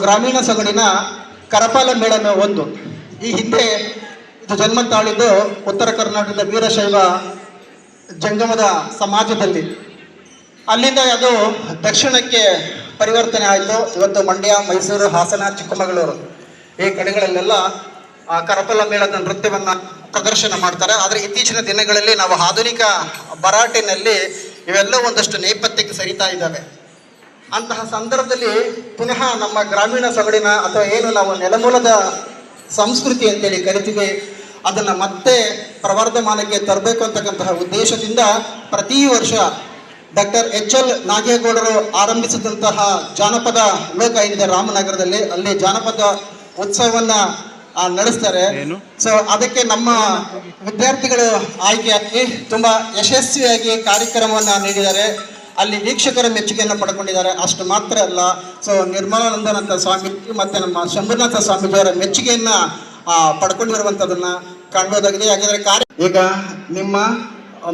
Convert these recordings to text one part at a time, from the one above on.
ಗ್ರಾಮೀಣ ಸೊಗಡಿನ ಕರಪಾಲ ಮೇಳನ ಒಂದು. ಈ ಹಿಂದೆ ಇದು ಜನ್ಮ ತಾಳಿದ್ದು ಉತ್ತರ ಕರ್ನಾಟಕದ ವೀರಶೈವ ಜಂಗಮದ ಸಮಾಜದಲ್ಲಿ. ಅಲ್ಲಿಂದ ಅದು ದಕ್ಷಿಣಕ್ಕೆ ಪರಿವರ್ತನೆ ಆಯಿತು. ಇವತ್ತು ಮಂಡ್ಯ, ಮೈಸೂರು, ಹಾಸನ, ಚಿಕ್ಕಮಗಳೂರು ಈ ಕಡೆಗಳಲ್ಲೆಲ್ಲ ಕರಪಾಲ ಮೇಳದ ನೃತ್ಯವನ್ನು ಪ್ರದರ್ಶನ ಮಾಡ್ತಾರೆ. ಆದರೆ ಇತ್ತೀಚಿನ ದಿನಗಳಲ್ಲಿ ನಾವು ಆಧುನಿಕ ಭರಾಟೆನಲ್ಲಿ ಇವೆಲ್ಲ ಒಂದಷ್ಟು ನೇಪಥ್ಯಕ್ಕೆ ಸರಿತಾ ಇದ್ದಾವೆ. ಅಂತಹ ಸಂದರ್ಭದಲ್ಲಿ ಪುನಃ ನಮ್ಮ ಗ್ರಾಮೀಣ ಸೊಗಡಿನ ಅಥವಾ ಏನು ನಾವು ನೆಲಮೂಲದ ಸಂಸ್ಕೃತಿ ಅಂತೇಳಿ ಕರಿತೀವಿ, ಅದನ್ನು ಮತ್ತೆ ಪ್ರವರ್ಧಮಾನಕ್ಕೆ ತರಬೇಕು ಅಂತಕ್ಕಂತಹ ಉದ್ದೇಶದಿಂದ ಪ್ರತಿ ವರ್ಷ ಡಾಕ್ಟರ್ ಎಚ್.ಎಲ್. ನಾಗೇಗೌಡರು ಆರಂಭಿಸಿದಂತಹ ಜಾನಪದ ಲೋಕ ಏನಿದೆ ರಾಮನಗರದಲ್ಲಿ, ಅಲ್ಲಿ ಜಾನಪದ ಉತ್ಸವವನ್ನು ನಡೆಸ್ತಾರೆ. ಸೊ ಅದಕ್ಕೆ ನಮ್ಮ ವಿದ್ಯಾರ್ಥಿಗಳು ಆಯ್ಕೆಯಾಗಿ ತುಂಬ ಯಶಸ್ವಿಯಾಗಿ ಕಾರ್ಯಕ್ರಮವನ್ನು ನೀಡಿದ್ದಾರೆ. ಅಲ್ಲಿ ವೀಕ್ಷಕರ ಮೆಚ್ಚುಗೆಯನ್ನು ಪಡ್ಕೊಂಡಿದ್ದಾರೆ. ಅಷ್ಟು ಮಾತ್ರ ಅಲ್ಲ, ಸೊ ನಿರ್ಮಲಾನಂದನಾಥ ಸ್ವಾಮೀಜಿ ಮತ್ತು ನಮ್ಮ ಶಂಭುನಾಥ ಸ್ವಾಮೀಜಿಯವರ ಮೆಚ್ಚುಗೆಯನ್ನು ಪಡ್ಕೊಂಡಿರುವಂಥದ್ದನ್ನು ಕಾಣ್ಬೋದಾಗಿದೆ. ಯಾಕೆಂದರೆ ಈಗ ನಿಮ್ಮ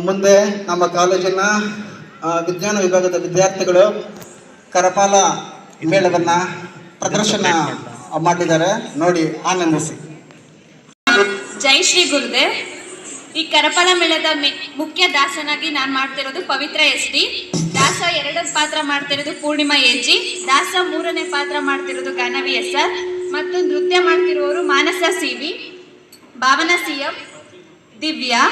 ಮುಂದೆ ನಮ್ಮ ಕಾಲೇಜಿನ ವಿಜ್ಞಾನ ವಿಭಾಗದ ವಿದ್ಯಾರ್ಥಿಗಳು ಕರಪಾಲ ಮೇಳವನ್ನು ಪ್ರದರ್ಶನ ಮಾಡಿದ್ದಾರೆ. ನೋಡಿ, ಆನಂದಿಸಿ. ಜೈ ಶ್ರೀ ಗುರುದೇವ್. ಈ ಕರಪಾಲ ಮೇಳದ ಮುಖ್ಯ ದಾಸನಾಗಿ ನಾನು ಮಾಡ್ತಿರೋದು ಪವಿತ್ರ ಎಸ್.ಡಿ. ದಾಸ 2 ಪಾತ್ರ ಮಾಡ್ತಿರೋದು ಪೂರ್ಣಿಮಾ ಎ.ಜಿ. ದಾಸ 3ನೇ ಪಾತ್ರ ಮಾಡ್ತಿರೋದು ಗಾನವಿ ಎಸ್.ಆರ್. ಮತ್ತು ನೃತ್ಯ ಮಾಡ್ತಿರುವವರು ಮಾನಸ ಸಿ.ವಿ, ಭಾವನಾ ಸಿ.ಎಂ, ದಿವ್ಯಾ,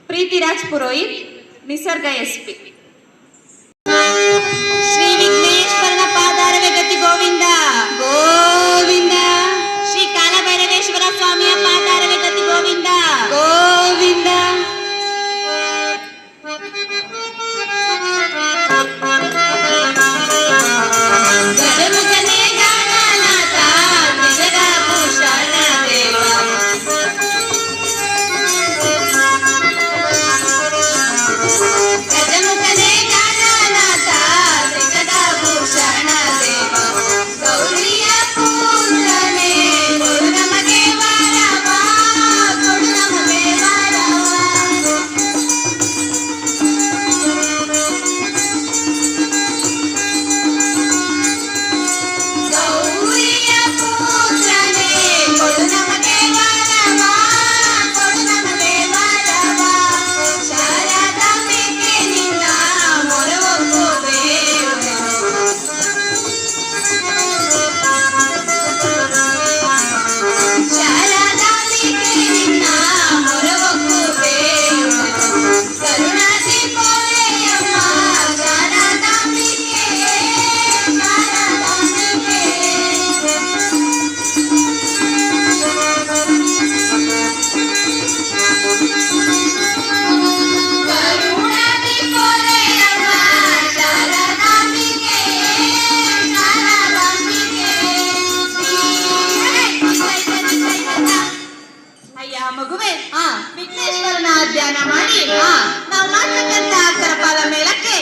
ಪ್ರೀತಿರಾಜ್ ಪುರೋಹಿತ್, ನಿಸರ್ಗ ಎಸ್.ಪಿ. ಶ್ರೀ ವಿಘ್ನೇಶ್ವರನ ಪಾದಾರವೇ ಗತಿ ಗೋವಿಂದ ಗೋವಿಂದ. ಶ್ರೀ ಕಾಲಭೈರವೇಶ್ವರ ಸ್ವಾಮಿಯ ಪಾದಾರವೇ ಗತಿ ಗೋವಿಂದ ಗೋವಿಂದ. ಗಜಮುಖನೇ ಗಾನನಾಥ ಜಗಭೂಷಣ ದೇವ. ಗಜಮುಖನೇ ಗಾನನಾಥ ಜಗಭೂಷಣ ದೇವ. ಗೌರಿಯ ಪುತ್ರನೇ ಕೊಡು ನಮಗೆ ವರವ, ಕೊಡು ನಮಗೆ ವರವ. ಗೌರಿಯ ಪುತ್ರನೇ ಕೊಡು ನಮಗೆ ವರವ, ಕೊಡು ನಮಗೆ ವರವ. ಶಾರದಾಂಬೆಗೆ ನಿನ್ನ ಮೊರೆಹೊಕ್ಕುವೆವು. ಶಾರದಾಂಬೆಗೆ ನಿನ್ನ ಮೊರೆಹೊಕ್ಕುವೆವು. ಕರುಣಾಸಿ ಪೊರೆಯಮ್ಮ ಶಾರದಾಂಬೆಗೆ, ಶಾರದಾಂಬೆಗೆ. ಕರುಣಾಸಿ ಪೊರೆಯಮ್ಮ ಶಾರದಾಂಬೆಗೆ, ಶಾರದಾಂಬೆಗೆ. ಅಯ್ಯ ಮಗುವೆ, ವಿಘ್ನೇಶ್ವರನ ಧ್ಯಾನ ಮಾಡಿ ನಾವು ಮಾಡ್ತಕ್ಕಂತ ಕರಪಾಲ ಮೇಳಕ್ಕೆ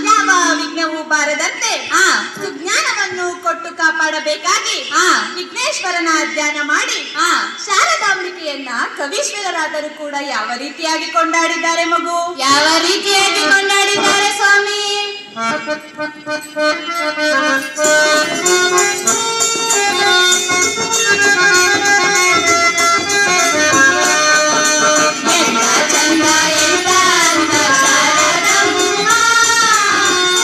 ಯಾವ ವಿಘ್ನವೂ ಬಾರದಂತೆ ಸುಜ್ಞಾನವನ್ನು ಕೊಟ್ಟು ಕಾಪಾಡಬೇಕಾಗಿ ವಿಘ್ನೇಶ್ವರನ ಧ್ಯಾನ ಮಾಡಿ ಶಾರದಾಂಬಿಕೆಯನ್ನ ಕವೀಶ್ವರರಾದರೂ ಕೂಡ ಯಾವ ರೀತಿಯಾಗಿ ಕೊಂಡಾಡಿದ್ದಾರೆ ಮಗು? ಯಾವ ರೀತಿಯಾಗಿ ಕೊಂಡಾಡಿದ್ದಾರೆ ಸ್ವಾಮಿ? ಎಂತ ಚಂದ ಎಂತ ಅಂದ ಶಾರದಮ್ಮ,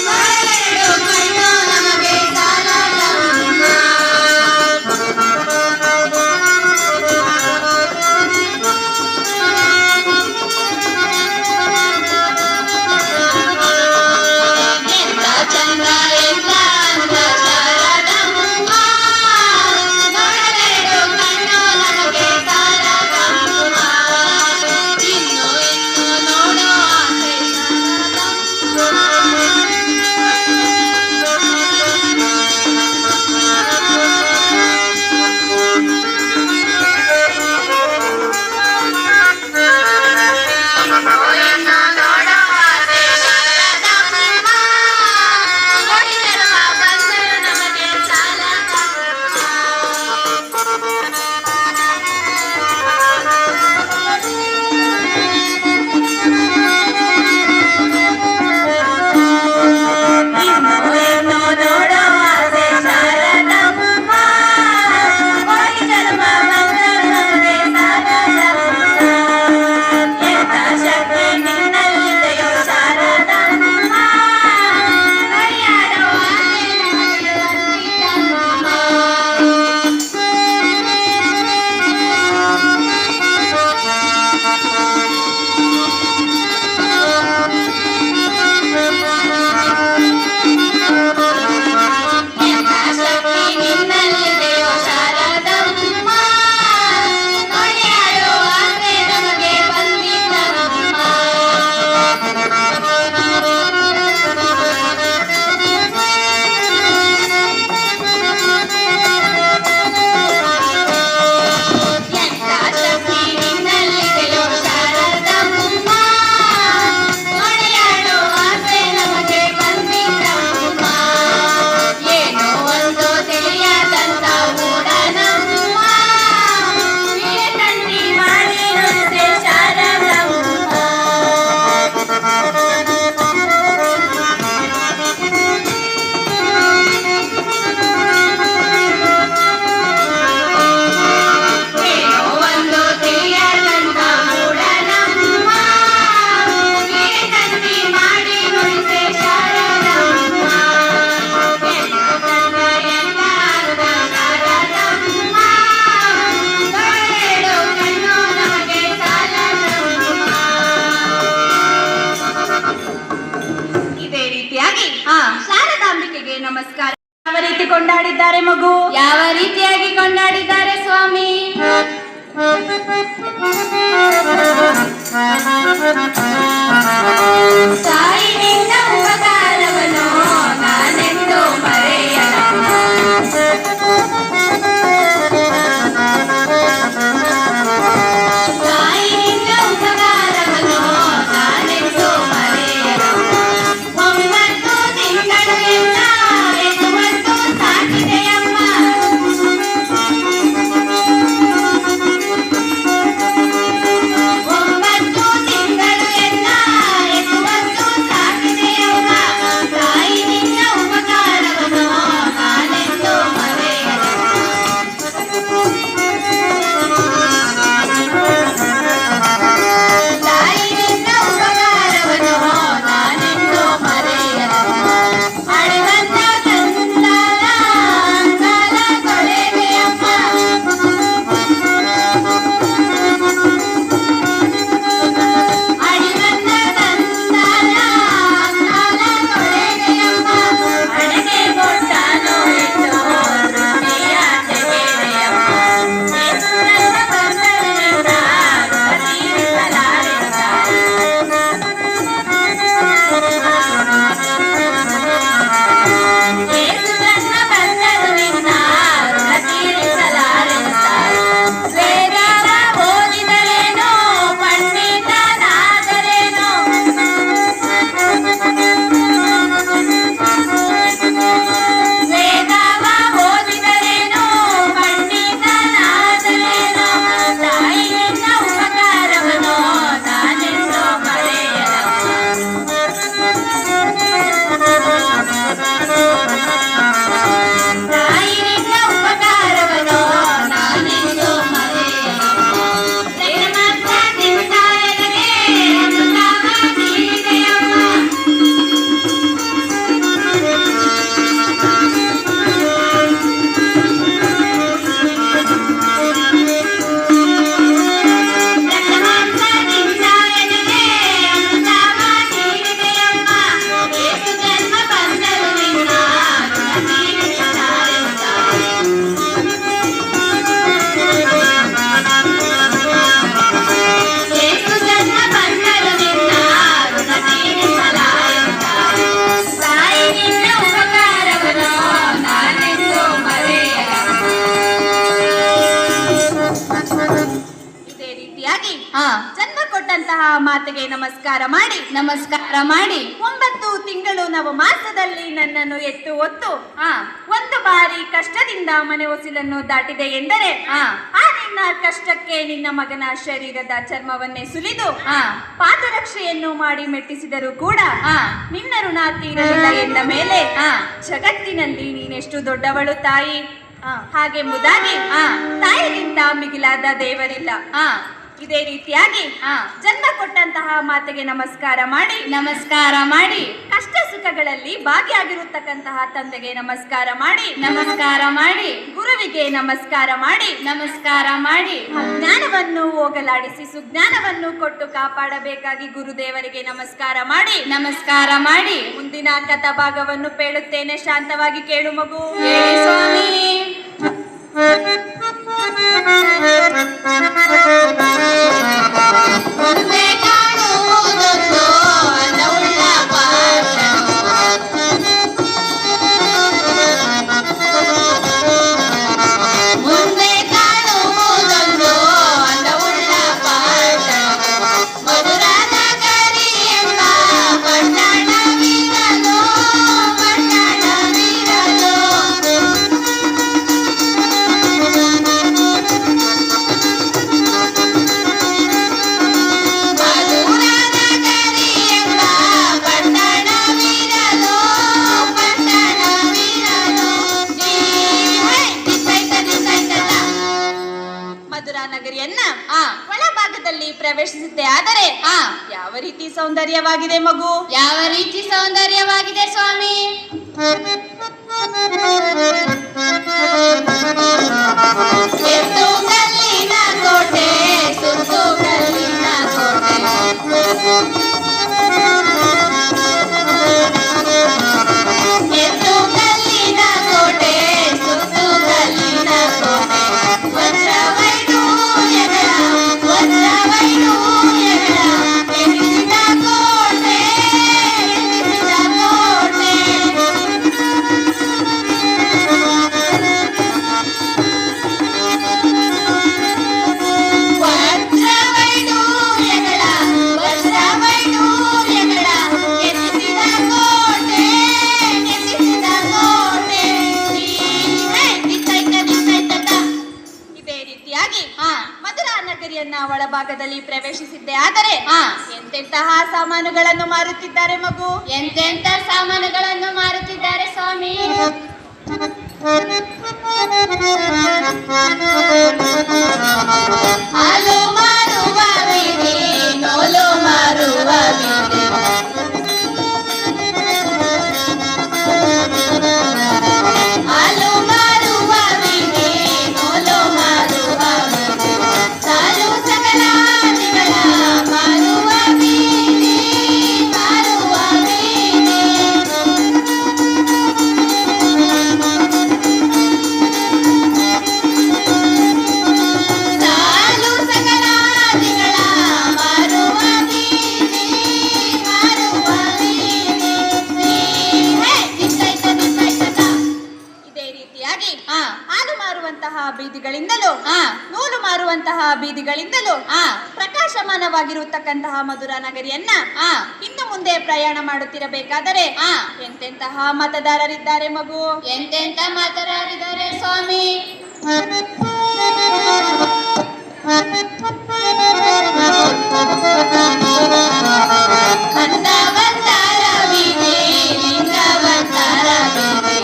ಮರಳೆರಡು ಕಣ್ಣು ನಮಗೆ ಸಾಲದಮ್ಮ. ಎಂತ ಚಂದ ಎಂತ ಅಂದ ಶಾರದಮ್ಮ, ಕೊಂಡಾಡಿದ್ದಾರೆ ಮಗು? ಯಾವ ರೀತಿಯಾಗಿ ಕೊಂಡಾಡಿದ್ದಾರೆ ಸ್ವಾಮಿ? ತಾಯಿ ನಿನ್ನ ಉಪಕಾರವನ್ನು ನಾನೆಂದು ಮರೆಯಲಾರೆ. ತಾಯಿ ನಿನ್ನ ಉಪಕಾರವನ್ನು ನಾನೆಂದು ಮರೆಯಲಾರೆ. 9 ತಿಂಗಳೆಲ್ಲ ಎತ್ತುವಂತು ಸಾಕಿದೆಯಮ್ಮ. 9 ತಿಂಗಳು ಎಲ್ಲ ಎತ್ತುವಂತು ಸಾಕಿದೆಯಮ್ಮ. ತಾಯಿ ನಿನ್ನ ಉಪಕಾರವನ್ನು ನಾನೆಂದು ತಾಯಿ ನಿನ್ನ ಉಪಕಾರವನ್ನು ನಾನೆಂದು ಮರೆಯಲಾರೆ. ಅಳಿವಂತ ಸಂಸಾರ ಕಾಲ ತೊಳೆದೆಯಮ್ಮ. ಅಳಿವಂತ ಸಂಸಾರ ಕಾಲ ತೊಳೆದೆಯಮ್ಮ. ಅಡಗೆ ಕೊಟ್ಟಾನು ಎಷ್ಟೋ ರುಚಿಯ ತೆಗೆದೆಯಮ್ಮ. ಏಸು ನನ್ನ ಬಂಧನದಿಂದ ಋಣ ತೀರಿಸಲಾರೆ ತಾಯಿ. ಏಸು ನನ್ನ ಬಂಧನದಿಂದ ಋಣ ತೀರಿಸಲಾರೆ ತಾಯಿ. ವೇದಾವ ಓದಿದರೇನೋ ಪಂಡಿತನಾದರೇನೋ. ವೇದಾವ ಓದಿದರೇನೋ ಪಂಡಿತನಾದರೇನೋ. ತಾಯಿ ನಿನ್ನ ಉಪಕಾರವನ್ನು ನಾನೆಂದು ಮರೆಯಲಾರೆ. ತಾಯಿ ನಿನ್ನ ಉಪಕಾರವನ್ನು ನಾನೆಂದು ಮರೆಯಲಾರೆ. ಧರ್ಮಕ್ಕ ನಿಂದಾಯನಿಗೆ ಅನುದಾನ ನೀಡಿದೆಯಮ್ಮ. ಧರ್ಮಕ್ಕ ನಿಂದಾಯನಿಗೆ ಅನುದಾನ ನೀಡಿದೆಯಮ್ಮ. ಏಸು ಜನ್ಮ ಬಂದರು ನಿನ್ನ ಋಣ ತೀರಿಸಿದ್ದಾರೆ ತಾಯಿ. ಏಸು ಜನ್ಮ ಬಂದರು ನಿನ್ನ ಋಣ ತೀರಿಸಲಾರೆ ತಾಯಿ. ತಾಯಿ ನಿನ್ನ ಉಪಕಾರವನ್ನು ನಾನೆಂದು ಮರೆಯಲಾರೆ. ಇದೇ ರೀತಿಯಾಗಿ ಜನ್ಮ ಕೊಟ್ಟಂತಹ ಮಾತೆಗೆ ನಮಸ್ಕಾರ ಮಾಡಿ 9 ತಿಂಗಳು ನವಮಾಸದಲ್ಲಿ ನನ್ನನ್ನು ಎತ್ತು ಹೊತ್ತು ಒಂದು ಬಾರಿ ಕಷ್ಟದಿಂದ ಮನೆ ಹೊಸಿಲನ್ನು ದಾಟಿದೆ ಎಂದರೆ ಆ ನಿನ್ನ ಕಷ್ಟಕ್ಕೆ ನಿನ್ನ ಮಗನ ಶರೀರದ ಚರ್ಮವನ್ನೇ ಸುಲಿದು ಪಾದರಕ್ಷೆಯನ್ನು ಮಾಡಿ ಮೆಟ್ಟಿಸಿದರೂ ಕೂಡ ನಿನ್ನ ಋಣ ತೀರಲಿಲ್ಲ ಎಂದ ಮೇಲೆ ಜಗತ್ತಿನಲ್ಲಿ ನೀನೆಷ್ಟು ದೊಡ್ಡವಳು ತಾಯಿ. ಹಾಗೆಂಬುದಾಗಿ ತಾಯಿಗಿಂತ ಮಿಗಿಲಾದ ದೇವರಿಲ್ಲ. ಇದೇ ರೀತಿಯಾಗಿ ಜನ್ಮ ಕೊಟ್ಟಂತಹ ಮಾತೆಗೆ ನಮಸ್ಕಾರ ಮಾಡಿ ಕಷ್ಟ ಸುಖಗಳಲ್ಲಿ ಭಾಗಿಯಾಗಿರುತ್ತಕ್ಕಂತಹ ತಂದೆಗೆ ನಮಸ್ಕಾರ ಮಾಡಿ ಗುರುವಿಗೆ ನಮಸ್ಕಾರ ಮಾಡಿ ಅಜ್ಞಾನವನ್ನು ಹೋಗಲಾಡಿಸಿ ಸುಜ್ಞಾನವನ್ನು ಕೊಟ್ಟು ಕಾಪಾಡಬೇಕಾಗಿ ಗುರುದೇವರಿಗೆ ನಮಸ್ಕಾರ ಮಾಡಿ ಮುಂದಿನ ಕಥಾ ಭಾಗವನ್ನು ಪೇಳುತ್ತೇನೆ. ಶಾಂತವಾಗಿ ಕೇಳು ಮಗು. ಹೇಳಿ ಸ್ವಾಮಿ. ಮುಂದೆ ಕಾಣುವುದೊಂದು ಅನ್ನವುಳ್ಳ ಪಾಠ. ಮುಂದೆ ಕಾಣುವುದೊಂದು ಅನ್ನವುಳ್ಳ ಪಾಠ. ಮಧುರಾದ ಗರಿ ಎಂಬ ಪಟ್ಟಣವಿರಲು. ಮಧುರಾ ನಗರಿಯನ್ನ ಒಳಭಾಗದಲ್ಲಿ ಪ್ರವೇಶಿಸುತ್ತೆ. ಆದರೆ ಯಾವ ರೀತಿ ಸೌಂದರ್ಯವಾಗಿದೆ ಮಗು? ಯಾವ ರೀತಿ ಸೌಂದರ್ಯವಾಗಿದೆ ಸ್ವಾಮಿ? ಎತ್ತು ಕಲ್ಲಿನ ಕೋಟೆ, ಸುತ್ತು ಕಲ್ಲಿನ ಕೋಟೆ. ಎತ್ತು ಕಲ್ಲಿನ ಕೋಟೆ, ಸುತ್ತು ನಗರಿಯನ್ನ ಒಳಭಾಗದಲ್ಲಿ ಪ್ರವೇಶಿಸಿದ್ದೆ ಆದರೆ ಎಂತೆಂತಹ ಸಾಮಾನುಗಳನ್ನು ಮಾರುತ್ತಿದ್ದಾರೆ ಮಗು? ಎಂತೆಂತ ಸಾಮಾನುಗಳನ್ನು ಮಾರುತ್ತಿದ್ದಾರೆ ಸ್ವಾಮಿ? ಹಾಲು ಮಾರುವ ಬೀದಿ, ನೂಲು ಮಾರುವ ಬೀದಿ, ಹಾಲು ಮಾರುವ ಬೀದಿ, ನೂಲು ಮಾರುವ ಬೀದಿ, ಸಾಲು ಸಕಲಾದಿಗಳ ಮಾರುವ ಬೀದಿ, ಮಾರುವ ಬೀದಿ. ಸಾಲು ಸಕಲಾದಿಗಳ ಮಾರುವ ಬೀದಿ, ಮಾರುವ ಬೀದಿ. ದಿತ್ತಾಯ್ತ. ಇದೇ ರೀತಿಯಾಗಿ ಹಾಲು ಮಾರುವಂತಹ ಬೀದಿಗಳಿಂದಲೂ ನೂಲು ಮಾರುವಂತಹ ಬೀದಿಗಳಿಂದಲೂ ಪ್ರಕಾಶಮಾನವಾಗಿರುತ್ತಕ್ಕಂತಹ ಮಧುರ ನಗರಿಯನ್ನ ಇನ್ನು ಮುಂದೆ ಪ್ರಯಾಣ ಮಾಡುತ್ತಿರಬೇಕಾದರೆ ಎಂತೆಂತಹ ಮತದಾರರಿದ್ದಾರೆ ಮಗು? ಎಂತೆಂತ ಮಾತನಾಡಿದ್ದಾರೆ ಸ್ವಾಮಿ? ಅಂದವಂತರ ಬೀದಿ, ಲಿಂಗವಂತರ ಬೀದಿ,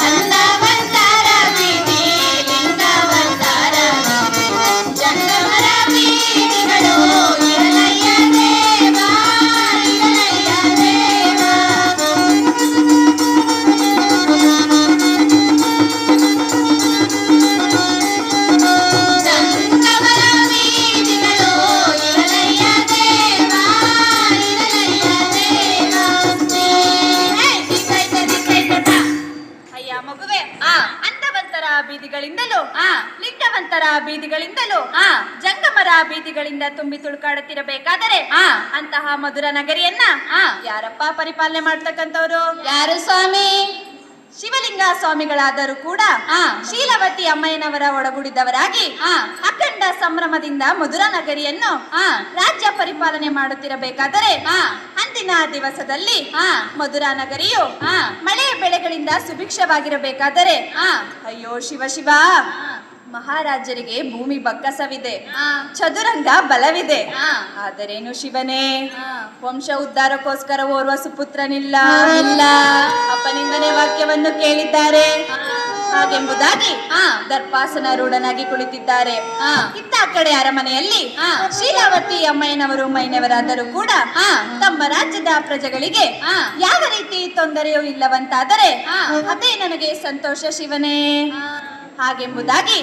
ಅಂದವಂತರ ಬೀದಿ, ಲಿಂಗವಂತರ ಬೀದಿ, ಜಂಗಮರ ಬೀದಿಗಳು ಇರಲಯ್ಯ ದೇವ, ಇರಲಯ್ಯ ದೇವ. ಜಂಗಮರ ಬೀದಿಗಳು ಇರಲಯ್ಯ ದೇವ, ಇರಲಯ್ಯ ದೇವ. ದಿಕ್ಕಾಯ್ತ. ಅಯ್ಯ ಮಗುವೆ, ಅಂದವಂತರ ಬೀದಿಗಳಿಂದಲೂ ಲಿಂಗವಂತರ ಬೀದಿಗಳಿಂದಲೂ ಜಂಗಮರ ಬೀದಿಗಳಿಂದ ತುಂಬಿ ತುಳುಕಾಡುತ್ತಿರಬೇಕಾದರೆ ಅಂತಹ ಮಧುರ ನಗರಿಯನ್ನ ಯಾರಪ್ಪ ಪರಿಪಾಲನೆ ಮಾಡ್ತಕ್ಕಂಥವ್ರು? ಯಾರು ಸ್ವಾಮಿ? ಶಿವಲಿಂಗ ಸ್ವಾಮಿಗಳಾದರೂ ಕೂಡ ಶೀಲವತಿ ಅಮ್ಮಯ್ಯನವರ ಒಳಗೂಡಿದವರಾಗಿ ಅಖಂಡ ಸಂಭ್ರಮದಿಂದ ಮಧುರ ನಗರಿಯನ್ನು ರಾಜ್ಯ ಪರಿಪಾಲನೆ ಮಾಡುತ್ತಿರಬೇಕಾದರೆ ಅಂದಿನ ದಿವಸದಲ್ಲಿ ಮಧುರ ನಗರಿಯು ಮಳೆ ಬೆಳೆಗಳಿಂದ ಸುಭಿಕ್ಷವಾಗಿರಬೇಕಾದರೆ ಅಯ್ಯೋ ಶಿವ ಶಿವ, ಮಹಾರಾಜರಿಗೆ ಭೂಮಿ ಬಕ್ಕಸವಿದೆ, ಚದುರಂಗ ಬಲವಿದೆ. ಆದರೇನು ಶಿವನೇ, ವಂಶ ಉದ್ಧಾರಕ್ಕೋಸ್ಕರ ಓರ್ವ ಸುಪುತ್ರನಿಲ್ಲ ಇಲ್ಲ, ಅಪ್ಪನಿಂದನೇ ವಾಕ್ಯವನ್ನು ಕೇಳಿದ್ದಾರೆ ಹಾಗೆಂಬುದಾಗಿ ದರ್ಪಾಸನ ರೂಢನಾಗಿ ಕುಳಿತಿದ್ದಾರೆ. ಇತ್ತ ಕಡೆ ಅರಮನೆಯಲ್ಲಿ ಶೀಲಾವತಿ ಅಮ್ಮಯ್ಯನವರು ಮೈನವರಾದರೂ ಕೂಡ ತಮ್ಮ ರಾಜ್ಯದ ಪ್ರಜೆಗಳಿಗೆ ಯಾವ ರೀತಿ ತೊಂದರೆಯೂ ಇಲ್ಲವಂತಾದರೆ ಅದೇ ನನಗೆ ಸಂತೋಷ ಶಿವನೇ. ಹಾಗೆಂಬುದಾಗಿ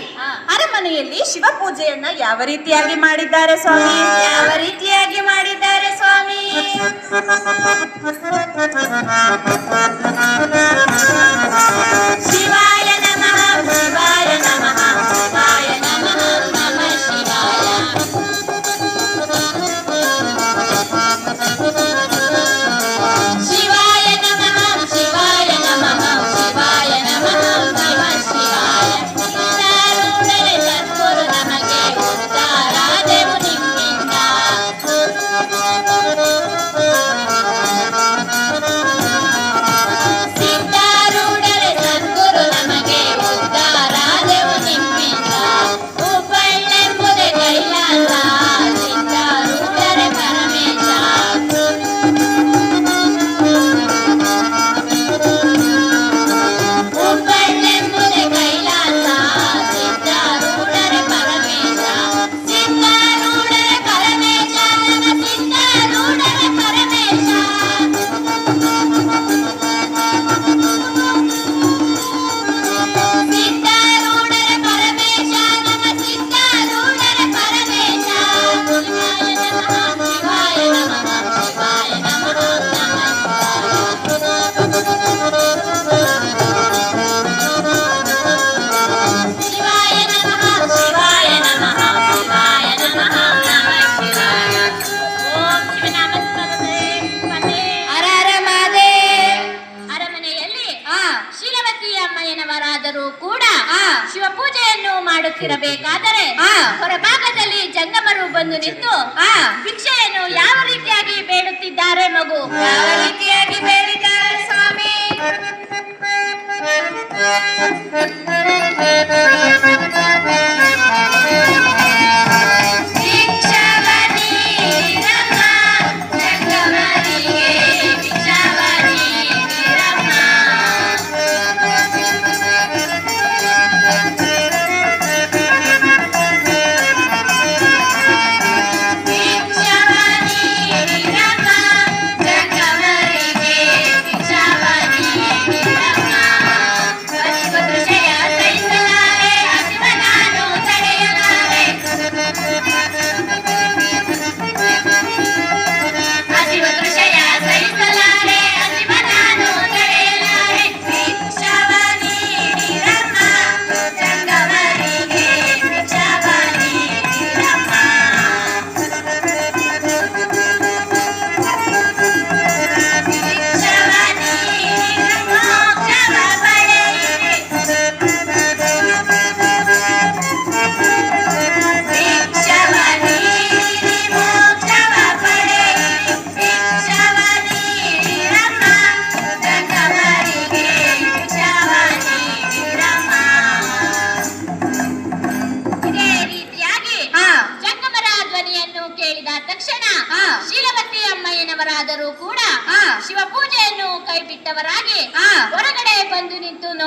ಅರಮನೆಯಲ್ಲಿ ಶಿವ ಪೂಜೆಯನ್ನ ಯಾವ ರೀತಿಯಾಗಿ ಮಾಡಿದ್ದಾರೆ ಸ್ವಾಮಿ? ಯಾವ ರೀತಿಯಾಗಿ ಮಾಡಿದ್ದಾರೆ ಸ್ವಾಮಿ? ಶಿವಾಯ ನಮಃ, ಶಿವಾಯ ನಮಃ, ಶಿವಾಯ ನಮಃ, ನಮಃ ಶಿವಾಯ. ಶಿವಾಯ ನಮಃ, ಶಿವಾಯ ನಮಃ, ಶಿವಾಯ ನಮಃ, ನಮಃ ಶಿವಾಯ. ಸಿದ್ಧಾರೂಢರೇ ಸದ್ಗುರು ನಮಗೆ ಉದ್ಧಾರಾದೆವು ನಿಮ್ಮಿಂದ. ಸಿದ್ಧಾರೂಢರೇ ಸದ್ಗುರು ನಮಗೆ ಉದ್ಧಾರಾದೆವು ನಿಮ್ಮಿಂದ. ಹುಬ್ಬಳ್ಳೆಂಬುದೇ ಕೈಲಾಸ, ಸಿದ್ಧಾರೂಢರೇ ಪರಮೇಶ. ಹುಬ್ಬಳ್ಳೆಂಬುದೇ ಕೈಲಾಸ, ಸಿದ್ಧಾರೂಢರೇ ಪರಮೇಶ. ಸಿದ್ಧಾರೂಢರೇ ಪರಮೇಶ, ನಮ್ಮ ಸಿದ್ಧಾರೂಢರೇ ಪರಮೇಶ. ಸಿದ್ಧಾರೂಢರೇ ಪರಮೇಶ, ನಮ್ಮ ಸಿದ್ಧಾರೂಢರೇ ಪರಮೇಶ. ಶಿವಾಯ ನಮಃ, ಶಿವಾಯ ನಮಃ, ನಮಃ ಶಿವಾಯ. ಶಿವಾಯ ನಮಃ, ಶಿವಾಯ ನಮಃ, ಶಿವಾಯ ನಮಃ, ನಮಃ ಶಿವಾಯ. ಓಂ ಶಿವನಾಮ ಸ್ಮರಣೆ. ಹರ ಹರ ಮಹಾದೇವ್. ಅರಮನೆಯಲ್ಲಿ ಶೀಲವತಿ ಅಮ್ಮಯ್ಯನವರಾದರೂ ಕೂಡ ಶಿವಪೂಜೆಯನ್ನು ಮಾಡುತ್ತಿರಬೇಕಾದರೆ ಹೊರಭಾಗದಲ್ಲಿ ಜಂಗಮರು ಬಂದು ನಿಂತು ಭಿಕ್ಷೆಯನ್ನು ಯಾವ ರೀತಿಯಾಗಿ ಬೇಡುತ್ತಿದ್ದಾರೆ ಮಗು? ಯಾವ ರೀತಿಯಾಗಿ ಬೇಡಿದ್ದಾರೆ ಸ್ವಾಮಿ?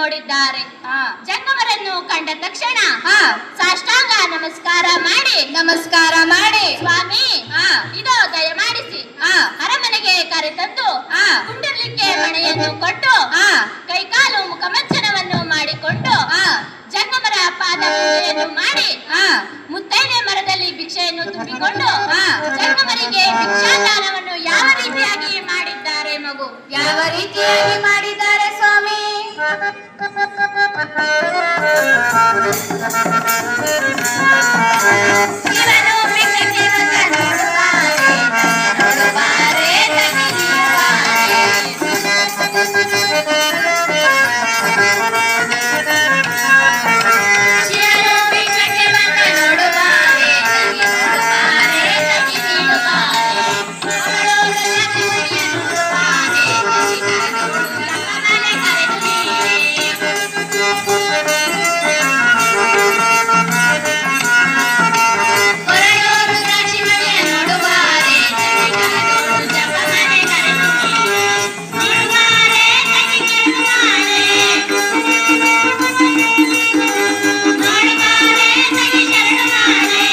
ನೋಡಿದ್ದಾರೆ. ಹಾ. ಜಂಗಮರನ್ನು ಕಂಡ ತಕ್ಷಣ ಹಾ. ಸಾಷ್ಟಾಂಗ ನಮಸ್ಕಾರ ಮಾಡಿ ಸ್ವಾಮಿ ಹಾ. ಇದೋ ದಯಮಾಡಿಸಿ ಹಾ. ಅರಮನೆಗೆ ಕರೆತಂದು ಹಾ. ಕುಂಡರ್ಲಿಕ್ಕೆ ಮಣೆಯನ್ನು ಕೊಟ್ಟು ಹಾ. ಕೈಕಾಲು ಮುಖಮಂಚನವನ್ನು ಮಾಡಿಕೊಂಡು ಹಾ. ಜಂಗಮರ ಪಾದ ಪೂಜೆಯನ್ನು ಮಾಡಿ ಹಾ. ಮುತ್ತೈದೆ ಮರದಲ್ಲಿ ಭಿಕ್ಷೆಯನ್ನು ತುಂಬಿಕೊಂಡು ಹಾ. ಜಂಗಮರಿಗೆ ಭಿಕ್ಷಾದಾನವನ್ನು ಯಾವ ರೀತಿಯಾಗಿ ಮಾಡಿದ್ದಾರೆ ಮಗು? ಯಾವ ರೀತಿಯಾಗಿ ಮಾಡಿದ್ದಾರೆ ಸ್ವಾಮಿ? ಶಿವನು ಭಿಕ್ಷಕ್ಕೆ ಬಂದ ನೋಡುವಾರೆ, ನೋಡುವಾರೆ, ತಗಿಯುವಾರೆ. ಶಿವನು ಭಿಕ್ಷಕ್ಕೆ ಬಂದ ನೋಡುವಾರೆ, ನೋಡುವಾರೆ, ತಗಿಯುವಾರೆ. ನೋಡು ಲಕ್ಷ್ಮಿಯ ನೋಡುವಾರೆ, ನಮ್ಮನೆ ಕೊರಳೂರು ದ್ರಾಕ್ಷಿಮಣಿಯ ನೋಡುವಾರೆ, ನೋಡು ಜಪಮನೆ ಕರೆದು ನೋಡುವಾರೆ, ತಗಿಯುವಾರೆ. ನೋಡುವಾರೆ, ತಗಿ ಶರಣು ಮಾರೆ.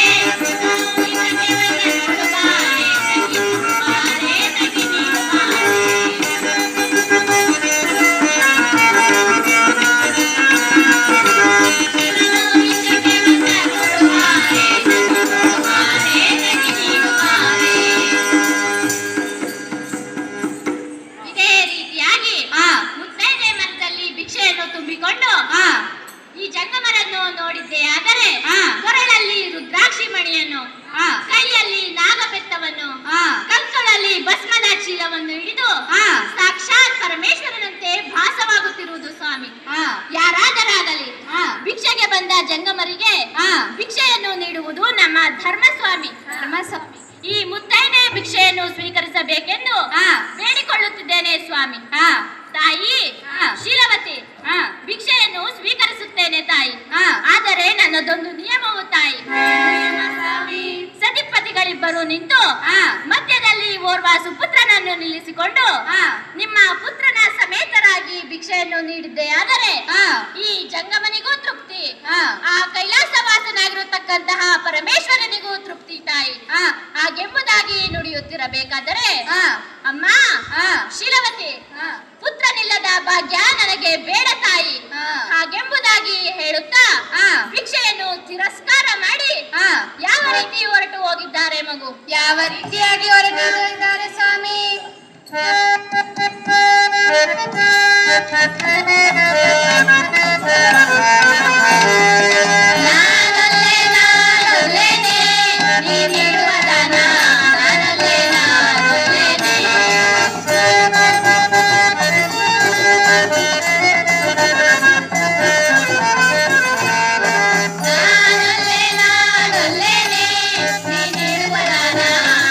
ಭಿಕ್ಷಕ್ಕೆ ಬಂದ ನೋಡುವಾರೆ, ತಗಿಯುವಾರೆ, ತಗಿಯುವಾರೆ. ಇದೇ ರೀತಿಯಾಗಿ ಹಾ. ಮುತ್ತೈದೆ ಮರದಲ್ಲಿ ಭಿಕ್ಷೆಯನ್ನು ತುಂಬಿಕೊಂಡು ಹಾ. ಈ ಜಂಗಮರನ್ನು ನೋಡಿದ್ದೆ ಆದರೆ ಹಾ. ಕೊರಳಲ್ಲಿ ರುದ್ರಾಕ್ಷಿ ಮಣಿಯನ್ನು, ಹಾ. ಕೈಯಲ್ಲಿ ನಾಗಬೆತ್ತವನ್ನು, ಹಾ. ಕಂಕಳಲ್ಲಿ ಭಸ್ಮದ ಚೀಲವನ್ನು ಹಿಡಿದು ಹಾ. ಸಾಕ್ಷಾತ್ ಪರಮೇಶ್ವರನಂತೆ ಭಾಸವಾಗುತ್ತಿರುವುದು ಸ್ವಾಮಿ. ಹಾ. ಯಾರಾದರಾಗಲಿ ಹಾ. ಭಿಕ್ಷೆಗೆ ಬಂದ ಜಂಗಮರಿಗೆ ಹಾ. ಭಿಕ್ಷೆಯನ್ನು ನೀಡುವುದು ನಮ್ಮ ಧರ್ಮಸ್ವಾಮಿ. ಧರ್ಮಸ್ವಾಮಿ. ಈ ಮುತ್ತೈದೆ ಭಿಕ್ಷೆಯನ್ನು ಸ್ವೀಕರಿಸಬೇಕೆಂದು ಹಾ. ಬೇಡಿಕೊಳ್ಳುತ್ತಿದ್ದೇನೆ ಸ್ವಾಮಿ. ಹಾ. ತಾಯಿ ಹಾ. ಶೀಲವತಿ, ಹಾ. ಭಿಕ್ಷೆಯನ್ನು ಸ್ವೀಕರಿಸುತ್ತೇನೆ ತಾಯಿ. ಹಾ. ಆದರೆ ನನ್ನದೊಂದು ನಿಯಮವು ತಾಯಿ. ಸತಿಪತಿಗಳಿಬ್ಬರು ನಿಂತು ಹಾ. ಮಧ್ಯದಲ್ಲಿ ಓರ್ವ ಸುಪುತ್ರನನ್ನು ನಿಲ್ಲಿಸಿಕೊಂಡು ಹಾ. ನಿಮ್ಮ ಪುತ್ರನ ಸಮೇತರಾಗಿ ಭಿಕ್ಷೆಯನ್ನು ನೀಡಿದ್ದೆ ಆದರೆ ಹಾ. ಈ ಜಂಗಮನಿಗೂ ತೃಪ್ತಿ, ಹಾ. ಆ ಕೈಲಾಸವಾಸನಾಗಿರತಕ್ಕಂತಹ ಪರಮೇಶ್ವರನಿಗೂ ತೃಪ್ತಿ ತಾಯಿ. ಹಾ. ಹಾಗೆಂಬುದಾಗಿ ನುಡಿಯುತ್ತಿರಬೇಕಾದರೆ ಹಾ. ಅಮ್ಮ ಹಾ. ಶೀಲವತಿ, ಹಾ. ಪುತ್ರನಿಲ್ಲದ ಭಾಗ್ಯ ನನಗೆ ಬೇಡ ತಾಯಿ. ಹಾ. ಹಾಗೆಂಬುದಾಗಿ ಹೇಳುತ್ತಾ ಹಾ. ಭಿಕ್ಷೆಯನ್ನು ತಿರಸ್ಕಾರ ಮಾಡಿ ಹಾ. ಯಾವ ರೀತಿ ಹೊರಟು ಹೋಗಿದ್ದಾರೆ ಮಗು? ಯಾವ ರೀತಿಯಾಗಿ ಹೊರಟಿದ್ದಾರೆ ಸ್ವಾಮಿ? ನಾನೊಲ್ಲೆ ನಾನೊಲ್ಲೆನೆ, ನೀನಿಡುವ ದಾನ ನಾನೊಲ್ಲೆ ನಾನೊಲ್ಲೆನೆ. ನಾನೊಲ್ಲೆ ನಾನೊಲ್ಲೆನೆ, ನೀನಿಡುವ ದಾನ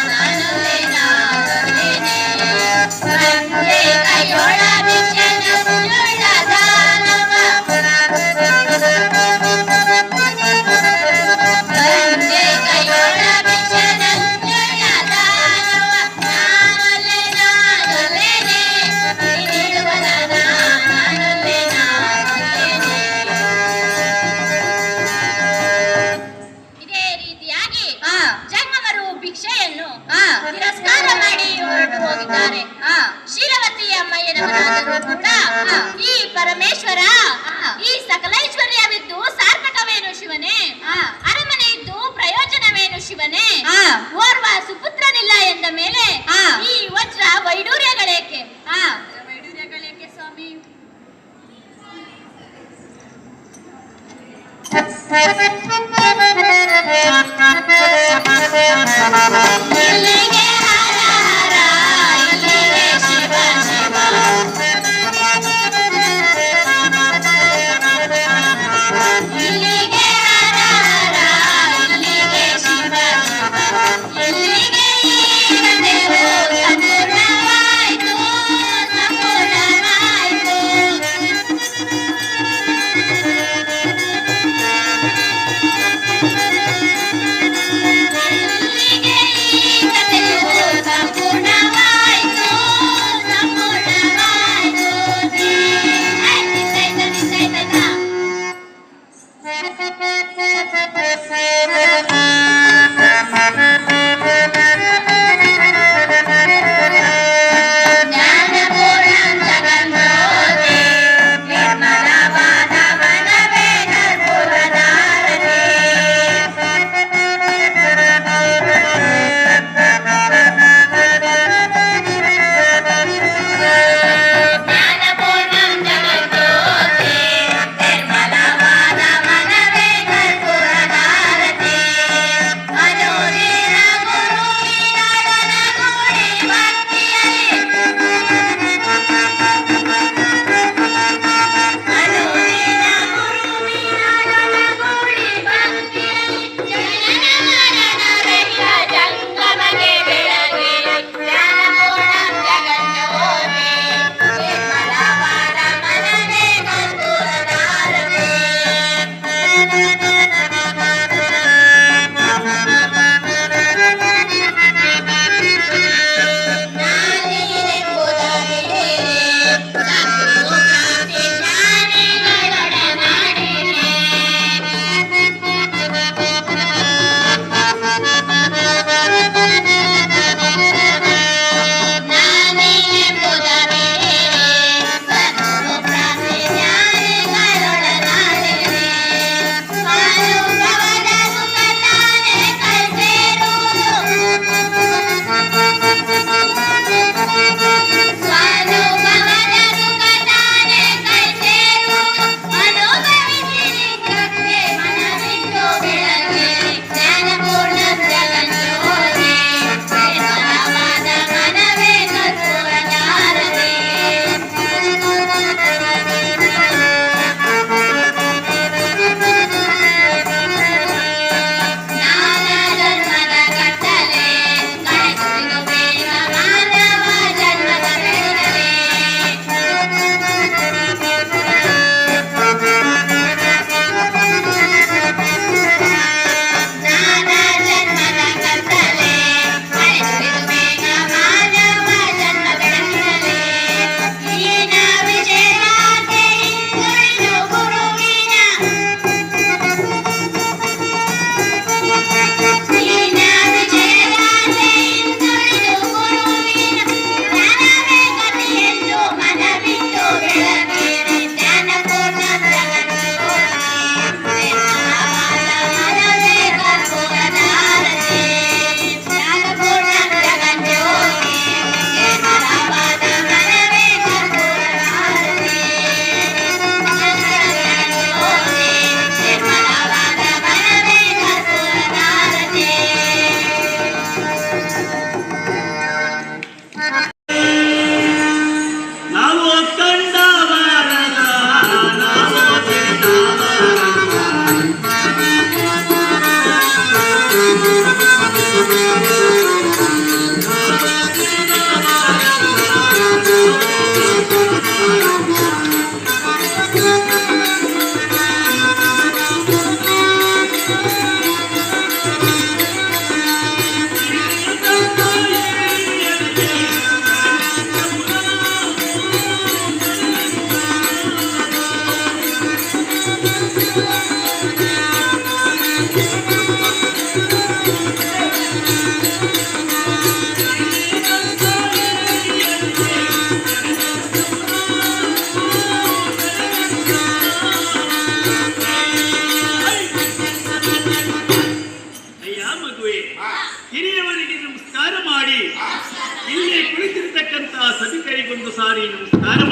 ನಾನೊಲ್ಲೆ ನಾನೊಲ್ಲೆನೆ. ತಂದೆ ಕೈಯೊಳ ಭಿಕ್ಷೆನ ಸುಳ್ಳ ದಾನವ. ತಂದೆ ಕೈಯೊಳ ಭಿಕ್ಷೆನ ಸುಳ್ಳ ದಾನವ. ನಾನೊಲ್ಲೆ ನಾನೊಲ್ಲೆನೆ, ನೀನಿಡುವ ದಾನ ನಾನೊಲ್ಲೆ ನಾನೊಲ್ಲೆನೆ. ಇದೇ ರೀತಿಯಾಗಿ ಹಾ. ಜಂಗಮರು ಭಿಕ್ಷೆಯನ್ನು ಹಾ. ತಿರಸ್ಕಾರ ಮಾಡಿ ಹೊರಟು ಹೋಗಿದ್ದಾರೆ. ಹಾ. ಶೀಲವತಿ ಅಮ್ಮಯ್ಯನವರಾದರೂ ಕೂಡ ಹಾ. ಈ ಪರಮೇಶ್ವರ ಹಾ. ಈ ಸಕಲೈಶ್ವರ್ಯವಿದ್ದು ಸಾರ್ಥಕವೇನು ಶಿವನೇ? ಹಾ. ಅರಮನೆ ಇದ್ದು ಪ್ರಯೋಜನವೇನು ಶಿವನೇ? ಹಾ. ಓರ್ವ ಸುಪುತ್ರನಿಲ್ಲ ಎಂದ ಮೇಲೆ ಹಾ. ಈ ವಜ್ರ ವೈಡೂರ್ಯಗಳೇಕೆ? ಹಾ. ವೈಡೂರ್ಯಗಳೇಕೆ ಸ್ವಾಮಿ? ಇಲ್ಲಿಗೆ ಹರ ಹರ, ಇಲ್ಲಿಗೆ ಶಿವ ಶಿವ. ಇಲ್ಲಿಗೆ ಹರ ಹರ, ಇಲ್ಲಿಗೆ ಶಿವ ಶಿವ. ಇಲ್ಲಿಗೆ ಈಗಲೂ ಸಂಪೂರ್ಣವಾಯ್ತು, ಸಂಪೂರ್ಣವಾಯ್ತು.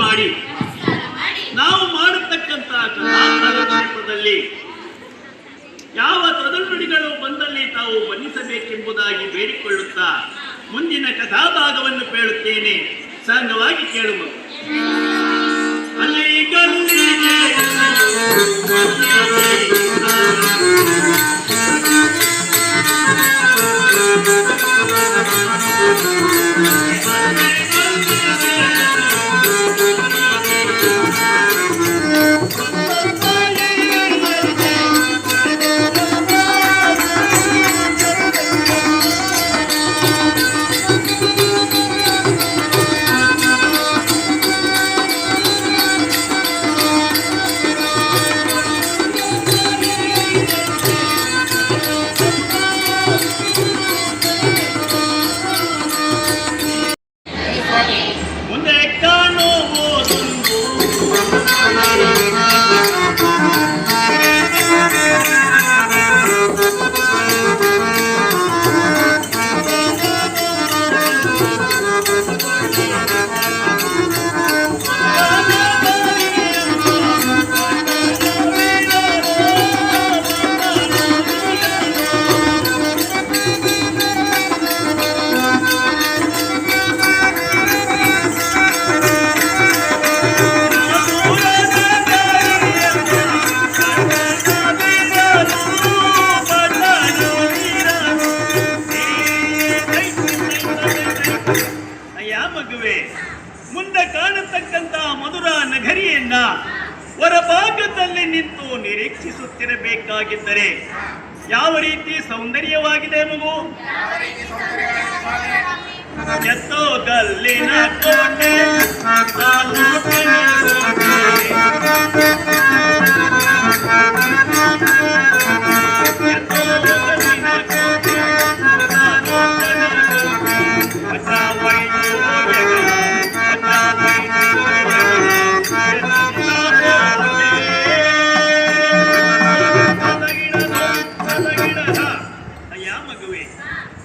ಮಾಡಿ ನಾವು ಮಾಡತಕ್ಕಂತ ಕಲಾಕಾಲಕ್ಷೇಪದಲ್ಲಿ ಯಾವ ತೊದಲುಡಿಗಳು ಬಂದಲ್ಲಿ ತಾವು ಬನ್ನಿಸಬೇಕೆಂಬುದಾಗಿ ಬೇಡಿಕೊಳ್ಳುತ್ತಾ ಮುಂದಿನ ಕಥಾಭಾಗವನ್ನು ಕೇಳುತ್ತೇನೆ. ಸಾಂಗವಾಗಿ ಕೇಳುವ ಅಲ್ಲಿ ಮುಂದೆ ಕಾಣುವುದೊಂದು ಮಗುವೆ, ಮುಂದೆ ಕಾಣತಕ್ಕಂತ ಮಧುರ ನಗರಿಯನ್ನ ಹೊರಭಾಗದಲ್ಲಿ ನಿಂತು ನಿರೀಕ್ಷಿಸುತ್ತಿರಬೇಕಾಗಿದ್ದರೆ ಯಾವ ರೀತಿ ಸೌಂದರ್ಯವಾಗಿದೆ ಮಗು? ಎತ್ತೋಗಲ್ಲಿನ ಕೋಟೆ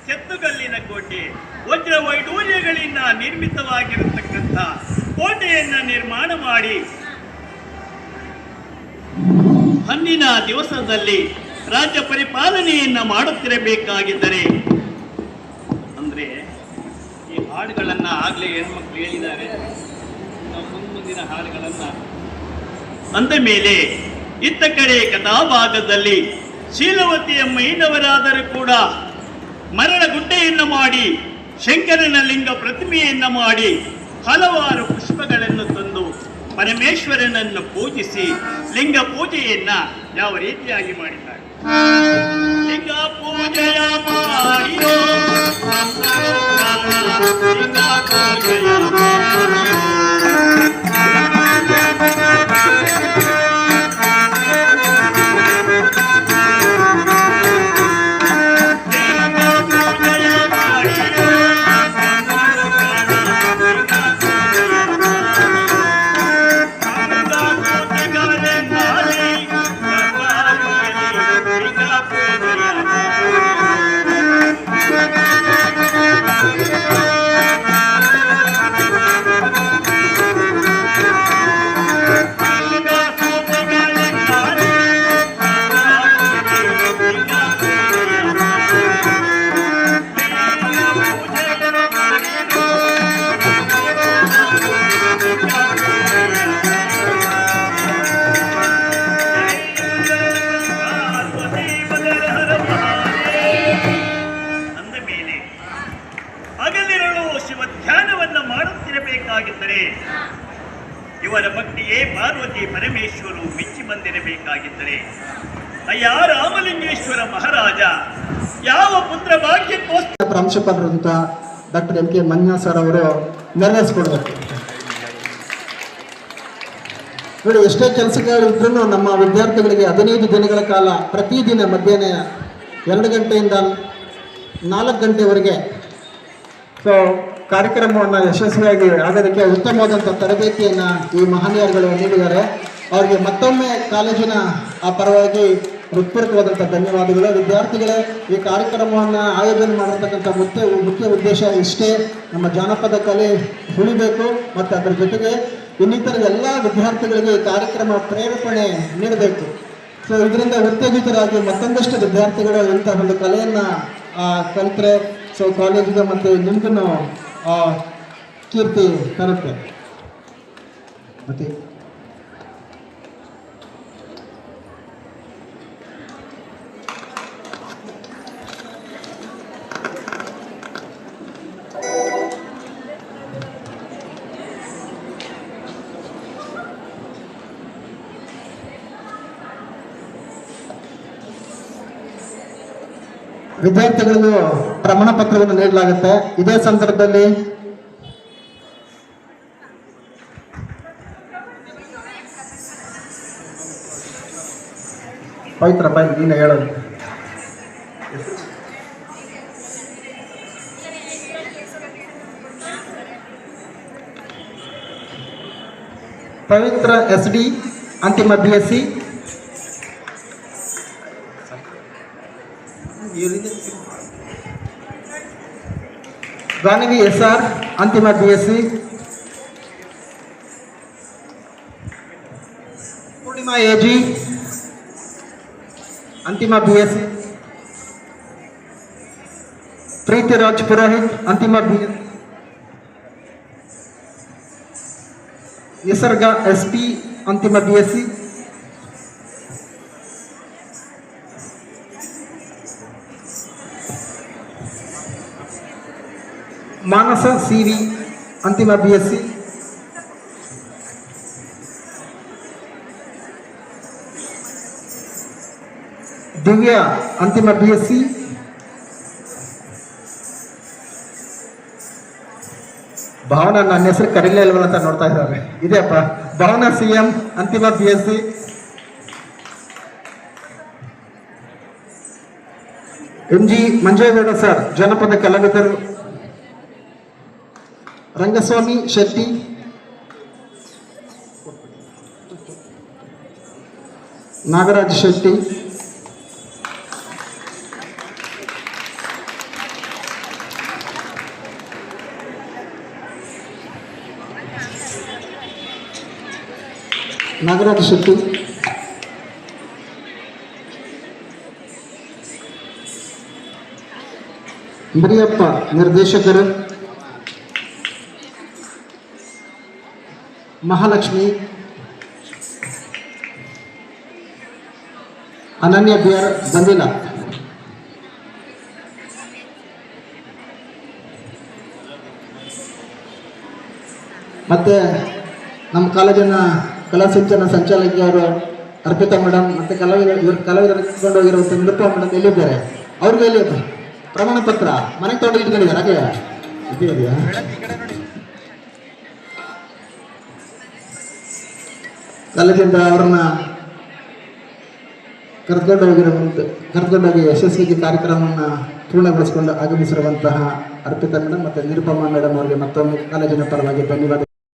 ಕೆತ್ತುಗಲ್ಲಿನ ಕೋಟೆ ವಜ್ರ ವೈಡೂರ್ಯಗಳಿಂದ ನಿರ್ಮಿತವಾಗಿರತಕ್ಕಂಥ ಕೋಟೆಯನ್ನ ನಿರ್ಮಾಣ ಮಾಡಿ ಅಂದಿನ ದಿವಸದಲ್ಲಿ ರಾಜ್ಯ ಪರಿಪಾಲನೆಯನ್ನ ಮಾಡುತ್ತಿರಬೇಕಾಗಿದ್ದರೆ ಅಂದ್ರೆ ಈ ಹಾಡುಗಳನ್ನ ಆಗ್ಲೇ ಹೆಣ್ಮಕ್ಳು ಹೇಳಿದ್ದಾರೆ, ಮುಂದಿನ ಹಾಡುಗಳನ್ನ ಅಂದ ಮೇಲೆ ಇತ್ತ ಕಡೆ ಕಥಾಭಾಗದಲ್ಲಿ ಶೀಲವತಿ ಅಮ್ಮಯ್ಯನವರಾದರೂ ಕೂಡ ಮರಳ ಗುಡ್ಡೆಯನ್ನು ಮಾಡಿ ಶಂಕರನ ಲಿಂಗ ಪ್ರತಿಮೆಯನ್ನ ಮಾಡಿ ಹಲವಾರು ಪುಷ್ಪಗಳನ್ನು ತಂದು ಪರಮೇಶ್ವರನನ್ನು ಪೂಜಿಸಿ ಲಿಂಗ ಪೂಜೆಯನ್ನ ಯಾವ ರೀತಿಯಾಗಿ ಮಾಡಿದ್ದಾರೆ. ಲಿಂಗ ಪೂಜೆಯ ಮಾಡಿರೋ ಲಿಂಗ ಪೂಜೆಯ ಇವರ ಭಕ್ತಿಯೇ ಪಾರ್ವತಿ ಪರಮೇಶ್ವರು ಮೆಚ್ಚಿ ಬಂದಿರಬೇಕಾಗಿದ್ದರೆ ಅಯ್ಯ ರಾಮಲಿಂಗೇಶ್ವರ ಮಹಾರಾಜ ಯಾವ ಪುತ್ರ ಭಾಗ್ಯಕ್ಕೋಸ್ಕರ ಪ್ರಾಂಶುಪಾಲರಂತ doctor M K Manjunath sir ಅವರು ನೆರವೇರಿಸ್ಕೊಡ್ಬೇಕು. ನೋಡಿ, ಎಷ್ಟೇ ಕೆಲಸಗಳಿದ್ರೂ ನಮ್ಮ ವಿದ್ಯಾರ್ಥಿಗಳಿಗೆ 15 ದಿನಗಳ ಕಾಲ ಪ್ರತಿದಿನ ಮಧ್ಯಾಹ್ನ 2 ಗಂಟೆಯಿಂದ 4 ಗಂಟೆವರೆಗೆ ಕಾರ್ಯಕ್ರಮವನ್ನು ಯಶಸ್ವಿಯಾಗಿ ಆಗೋದಕ್ಕೆ ಉತ್ತಮವಾದಂಥ ತರಬೇತಿಯನ್ನು ಈ ಮಹನೀಯರುಗಳು ನೀಡಿದ್ದಾರೆ. ಅವರಿಗೆ ಮತ್ತೊಮ್ಮೆ ಕಾಲೇಜಿನ ಪರವಾಗಿ ಹೃತ್ಪೂರ್ವಕವಾದಂಥ ಧನ್ಯವಾದಗಳು. ವಿದ್ಯಾರ್ಥಿಗಳೇ, ಈ ಕಾರ್ಯಕ್ರಮವನ್ನು ಆಯೋಜನೆ ಮಾಡಿರ್ತಕ್ಕಂಥ ಮುಖ್ಯ ಉದ್ದೇಶ ಇಷ್ಟೇ, ನಮ್ಮ ಜಾನಪದ ಕಲೆ ಉಳಿಬೇಕು ಮತ್ತು ಅದರ ಜೊತೆಗೆ ಇನ್ನಿತರ ಎಲ್ಲ ವಿದ್ಯಾರ್ಥಿಗಳಿಗೆ ಈ ಕಾರ್ಯಕ್ರಮ ಪ್ರೇರೇಪಣೆ ನೀಡಬೇಕು. ಸೊ ಇದರಿಂದ ಉತ್ತೇಜಿತರಾಗಿ ಮತ್ತೊಂದಷ್ಟು ವಿದ್ಯಾರ್ಥಿಗಳು ಇಂಥ ಒಂದು ಕಲೆಯನ್ನು ಕಲಿತ್ರೆ ಸೊ ಕಾಲೇಜಿಗೆ ಮತ್ತು ನಿಮಗೂ ಕೀರ್ತಿ ತರುತ್ತೆ. ಮತ್ತೆ ವಿದ್ಯಾರ್ಥಿಗಳಿಗೂ ಪ್ರಮಾಣ ಪತ್ರವನ್ನು ನೀಡಲಾಗುತ್ತೆ. ಇದೇ ಸಂದರ್ಭದಲ್ಲಿ ಪವಿತ್ರ ಬಾಯಿ ನೀನು ಹೇಳೋದು. ಪವಿತ್ರ SD ಅಂತಿಮ BSc, ಗಾನವಿ SR ಅಂತಿಮ BSc, ಪೂರ್ಣಿಮಾ AG ಅಂತಿಮ BSc, ಪ್ರೀತಿ ರಾಜ್ ಪುರೋಹಿತ್ ಅಂತಿಮ BSc, ನಿಸರ್ಗ SP ಅಂತಿಮ BSc, ಮಾನಸ CV ಅಂತಿಮ BSc, ದಿವ್ಯಾ ಅಂತಿಮ BSc, ಭಾವನಾ ನನ್ನ ಹೆಸರು ಕರೀಲೇ ಇಲ್ವಲ್ಲ ಅಂತ ನೋಡ್ತಾ ಇದ್ದಾರೆ. ಇದೆಯಪ್ಪ ಭಾವನಾ CM ಅಂತಿಮ BSc, MG ಮಂಜೇಗೌಡ ಸರ್ ಜನಪದ ಕಲಾವಿದರು, ರಂಗಸ್ವಾಮಿ ಶೆಟ್ಟಿ, ನಾಗರಾಜ್ ಶೆಟ್ಟಿ, ನಾಗರಾಜ್ ಶೆಟ್ಟಿ, ಮರಿಯಪ್ಪ ನಿರ್ದೇಶಕರು, ಮಹಾಲಕ್ಷ್ಮಿ, ಅನನ್ಯ BR ಬಂದಿಲ್ಲ. ಮತ್ತೆ ನಮ್ಮ ಕಾಲೇಜಿನ ಕಲಾ ಸಿಂಚನ ಸಂಚಾಲಕಿಯವರು ಅರ್ಪಿತಾ ಮೇಡಮ್ ಮತ್ತು ಕಲಾವಿದರು ಕರ್ಕೊಂಡು ಹೋಗಿರುವಂಥ ನಿರೂಪ ಮೇಡಮ್ ಎಲ್ಲಿದ್ದಾರೆ? ಅವ್ರಿಗೆ ಎಲ್ಲಿ ಪ್ರಮಾಣ ಪತ್ರ ಮನೆಗೆ ತೊಗೊಂಡು ಇಟ್ಕೊಂಡಿದ್ದಾರೆ. ಹಾಗೆ ಇದೆಯಾ? ಕಾಲೇಜಿಂದ ಅವ್ರನ್ನ ಕರೆದುಕೊಂಡೋಗಿ ಯಶಸ್ವಿಗೆ ಕಾರ್ಯಕ್ರಮವನ್ನು ಪೂರ್ಣಗೊಳಿಸಿಕೊಂಡು ಆಗಮಿಸಿರುವಂತಹ ಅರ್ಪಿತಾ ಮೇಡಮ್ ಮತ್ತು ನಿರುಪಮಾ ಮೇಡಮ್ ಅವರಿಗೆ ಮತ್ತೊಮ್ಮೆ ಕಾಲೇಜಿನ ಪರವಾಗಿ ಧನ್ಯವಾದ.